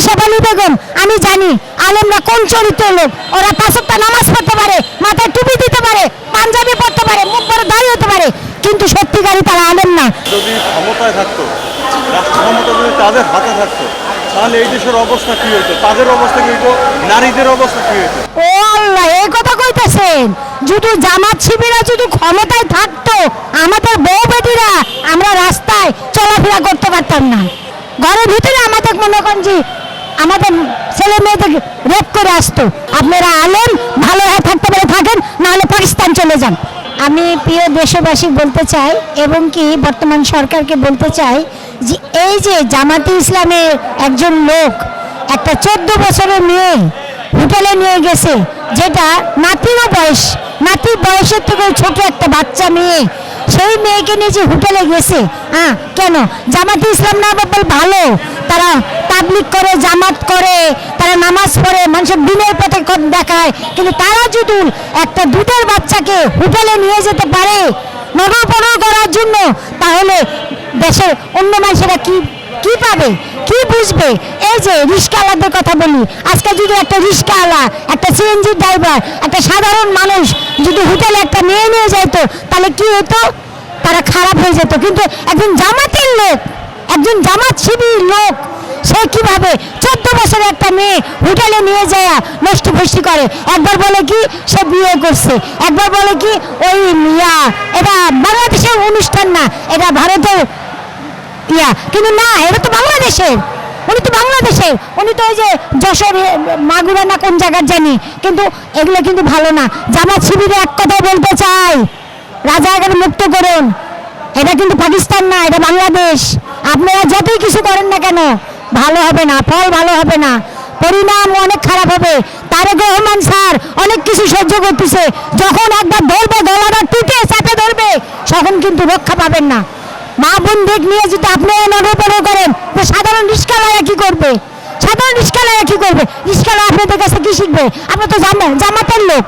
শেফালি বেগম, আমি জানি আলেমরা কোন চরিত্রের লোক। ওরা 5 ওয়াক্ত নামাজ পড়তে পারে, মাথায় টুপি দিতে পারে, পাঞ্জাবি পড়তে পারে, মুখ বড় দাড়ি হতে পারে, কিন্তু সত্যিকারই তারা আলেম না। যদি ক্ষমতায় থাকতো, রাষ্ট্র ক্ষমতা যদি তাদের হাতে থাকতো, তাহলে এই দেশের অবস্থা কি হইতো? তাদের অবস্থা কি হইতো? নারীদের অবস্থা কি হইতো? ও আল্লাহ, এই কথা কইতেছেন? যদি জামাত শিবিরা যদি ক্ষমতায় থাকতো, আমাদের বউ বেটিরা আমরা রাস্তায় চলাফেরা করতে পারতাম না। ঘরের ভিতরে আমাদের মনে করেন যে আমাদের ছেলে মেয়েদের রেপ করে আসতো। আপনারা আলেম ভালো হয়ে থাকতে পারে থাকেন, নাহলে পাকিস্তান চলে যান। আমি প্রিয় দেশবাসী বলতে চাই এবং কি বর্তমান সরকারকে বলতে চাই যে এই যে জামাতে ইসলামের একজন লোক একটা 14 বছরের মেয়ে হোটেলে নিয়ে গেছে, যেটা নাতিরও বয়স, নাতির বয়সের থেকে ছোট একটা বাচ্চা মেয়ে, সেই মেয়েকে নিয়ে যে হোটেলে গেছে, কেন জামাতে ইসলাম না বল ভালো? তারা তাবলিগ করে, জামাত করে, তারা নামাজ পড়ে, মানুষের দিনের পথে দেখায়, কিন্তু তারা যদি একটা দুধের বাচ্চাকে হোটেলে নিয়ে যেতে পারে নগরপণ করার জন্য, তাহলে দেশের অন্য মানুষেরা কি পাবে, কি বুঝবে? এই যে রিস্কাওয়ালাদের কথা বলি, আজকে যদি একটা রিস্কাওয়ালা, একটা সিএনজি ড্রাইভার, একটা সাধারণ মানুষ যদি হোটেলে একটা মেয়ে নিয়ে যেত, তাহলে কি হতো? তারা খারাপ হয়ে যেত। কিন্তু একজন জামাতের লোক, একজন জামাত শিবির লোক, সে কিভাবে 14 বছরের একটা মেয়ে হোটেলে নিয়ে যায় নষ্ট ফষ্টি করে? একবার বলে কি সে বিয়ে করছে, একবার বলে কি ওই এটা বাংলাদেশের অনুষ্ঠান না, এটা ভারতের কিন্তু না, এটা তো বাংলাদেশের। উনি তো বাংলাদেশের, উনি তো ওই যে যশোর মাগুরা না কোন জায়গার জানি, কিন্তু এগুলো কিন্তু ভালো না। জামাত শিবিরে এক কথাই বলতে চাই, রাজাকার মুক্ত করুন। এটা কিন্তু পাকিস্তান না, এটা বাংলাদেশ। আপনারা যতই কিছু করেন না কেন, ভালো হবে না, ফল ভালো হবে না, পরিণাম অনেক খারাপ হবে। তারেক রহমান স্যার অনেক কিছু সহ্য করতেছে, যখন একবার ধরবে গলাটা টুটে চাপে ধরবে, তখন কিন্তু রক্ষা পাবেন না। মা বোনদের নিয়ে যদি আপনারা নগরপণ করেন, তো সাধারণ রিস্কাওয়ালা কি করবে? সাধারণ রিস্কাওয়ালা কি করবে? রিস্কাওয়ালা আপনাদের কাছে কি শিখবে? আপনি তো জামাতের লোক,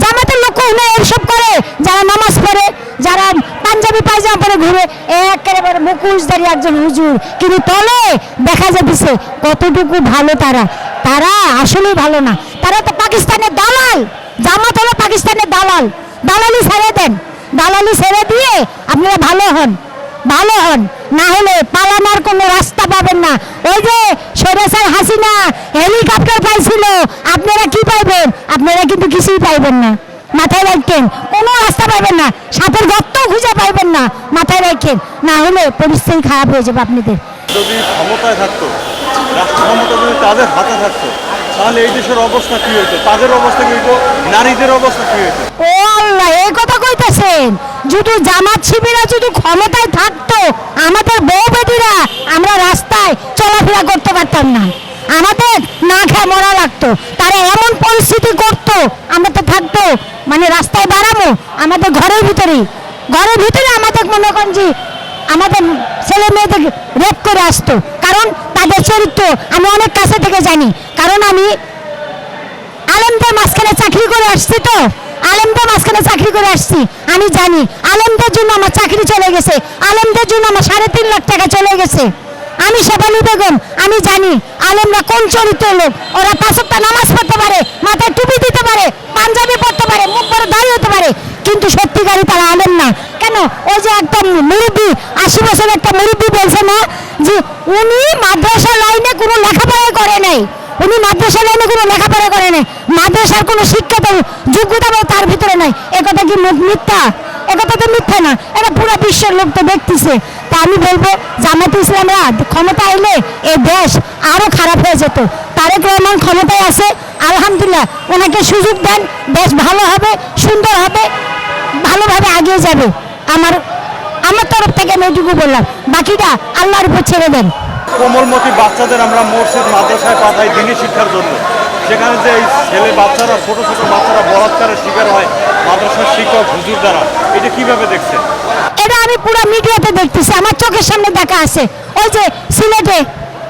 জামাতের লোক এসব করে, যারা নামাজ পড়ে, যারা পাঞ্জাবি পায়জামা পরে ঘুরে, একেবারে মুখোশধারী একজন হুজুর, কিন্তু তলে দেখা যাচ্ছে কতটুকু ভালো তারা। তারা আসলেই ভালো না, তারা তো পাকিস্তানের দালাল। জামাত হলো পাকিস্তানের দালাল। দালালি ছেড়ে দেন, দালালি ছেড়ে দিয়ে আপনারা ভালো হন, ভালো হন, না হলে পালানোর কোনো রাস্তা পাবেন না। ওই যে সৈরাসার হাসিনা হেলিকপ্টার পাইছিল, আপনারা কি পাইবেন? আপনারা কিন্তু কিছুই পাইবেন না, মাথায় রাখেন। কোনো রাস্তা পাইবেন না, সাপের গর্ত খুঁজে পাইবেন না, মাথায় রাখেন, না হলে পরিস্থিতি খারাপ হয়ে যাবে আপনাদের। যদি ক্ষমতায় থাকতো, রাষ্ট্র ক্ষমতা যদি তাদের হাতে থাকতো, তাহলে এই দেশের অবস্থা কি হইতো? তাদের অবস্থা কি হইতো? নারীদের অবস্থা কি হইতো? ও আল্লাহ, এই কথা কইতেছেন? যদি জামাত শিবিরা যদি ক্ষমতায় থাকতো, আমাদের বউ বেটিরা আমরা রাস্তায় চলাফেরা করতে পারতাম না, আমাদের না খেয়ে মরা লাগতো। তারা এমন পরিস্থিতি করতো, আমরা তো থাকতো মানে রাস্তায় দাঁড়াবো, আমাদের ঘরের ভিতরে আমাদের মনে করেন যে আমাদের ছেলে মেয়েদের রেপ করে আসতো। কারণ তাদের চরিত্র আমি অনেক কাছে থেকে জানি, কারণ আমি আলেমদের মাঝখানে চাকরি করে আসছি, তো আলেমদের মাঝখানে চাকরি করে আসছি, আমি জানি। আলেমদের জন্য আমার চাকরি চলে গেছে, আলেমদের জন্য আমার 3.5 লাখ টাকা চলে গেছে। আমি শেফালি বেগম, আমি জানি আলেমরা কোন চরিত্রের লোক। ওরা 5 ওয়াক্ত নামাজ পড়তে পারে, মাথায় টুপি দিতে পারে, পাঞ্জাবি পড়তে পারে, মুখ বড় দাড়ি হতে পারে, কিন্তু সত্যিকারই তারা আলেম না। কেন? ওই যে একটা মুরব্বী, 80 বছরের একটা মুরব্বী বলছে না যে উনি মাদ্রাসা লাইনে কোনো লেখাপড়া করে নাই, উনি মাদ্রাসা লাইনে কোনো লেখাপড়া করে নাই, মাদ্রাসার কোনো শিক্ষাতে যোগ্যতা তার ভিতরে নাই। একথা কি মিথ্যা? একথা তো মিথ্যা না, এটা পুরো বিশ্বের লোক তো দেখতেছে। তা আমি বলবো জামাতে ইসলামরা ক্ষমতা এলে এই দেশ আরো খারাপ হয়ে যেত। তারেক রহমান ক্ষমতায় আছে, আলহামদুলিল্লাহ, ওনাকে সুযোগ দেন, দেশ ভালো হবে, সুন্দর হবে, ভালোভাবে এগিয়ে যাবে। আমার তরফ থেকে আমি এটুকু বললাম, বাকিটা আল্লাহর উপর ছেড়ে দেন। কোমলমতি বাচ্চাদের আমরা মসজিদ মাদ্রাসায় পাঠাই দিনী শিক্ষার জন্য, সেখানে যে এই ছেলে বাচ্চারা, ছোট ছোট বাচ্চারা বলাৎকারের শিকার হয় মাদ্রাসার শিক্ষক হুজুর দ্বারা, এটা কিভাবে দেখছেন? এটা আমি পুরো মিডিয়াতে দেখতেছি, আমার চোখের সামনে দেখা আছে। ওই যে সিলেটে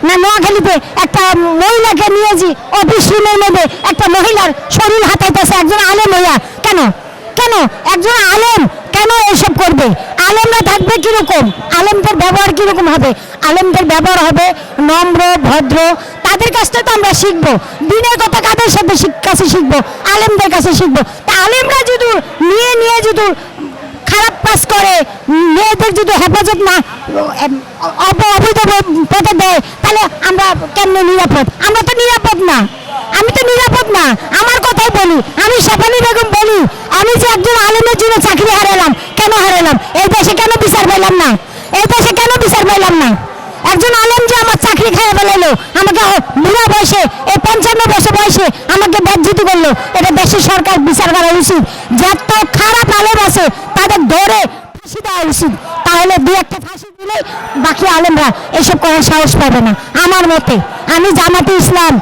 না নোয়াখালীতে একটা মহিলাকে নিয়ে যে অফিস রুমের মধ্যে একটা মহিলার শরীর হাতাইতেছে একজন আলেম হইয়া। কেন? একজন আলেম কেন এসব করবে? আলেমরা থাকবে কিরকম? আলেমদের ব্যবহার কিরকম হবে? আলেমদের ব্যবহার হবে নম্র, ভদ্র। তাদের কাছ থেকে তো আমরা শিখবো। দিনের কথা কাদের কাছে শিখবো? আলেমদের কাছে শিখবো। তা আলেমরা যদি নিয়ে যদি খারাপ কাজ করে, মেয়েদের যদি হেফাজত না অবৈধ পথে দেয়, তাহলে আমরা কেমনে নিরাপদ? আমরা তো নিরাপদ না, আমি তো নিরাপদ না। আমার কথাই বলি, আমি শেফালী বেগম বলি, আমি যে একজন আলেমের জন্য চাকরি হারালাম, কেন হারালাম? এই দেশে কেন বিচার পেলাম না? এই দেশে কেন বিচার পেলাম না? একজন আলেম যে আমার চাকরি খাইয়ে ফেলাইলো, আমাকে বুড়া বয়সে, এই 55 বছর বয়সে আমাকে বেজ্জিত করলো। এটা দেশের সরকার বিচার করা উচিত। যত খারাপ আলেম আছে তাদের ধরে ফাঁসি দেওয়া উচিত। তাহলে দু একটা ফাঁসি দিলে বাকি আলেমরা এসব করার সাহস পাবে না আমার মতে। আমি জামাতে ইসলাম,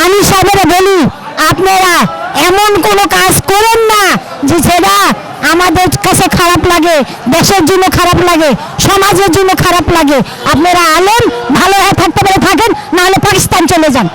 আমি সাহেবেরা বলি, আপনারা এমন কোনো কাজ করেন না যে যেটা আমাদের কাছে খারাপ লাগে, দেশের জন্য খারাপ লাগে, সমাজের জন্য খারাপ লাগে। আপনারা আলেম ভালো হয়ে থাকতে পারে থাকেন, নাহলে পাকিস্তান চলে যান।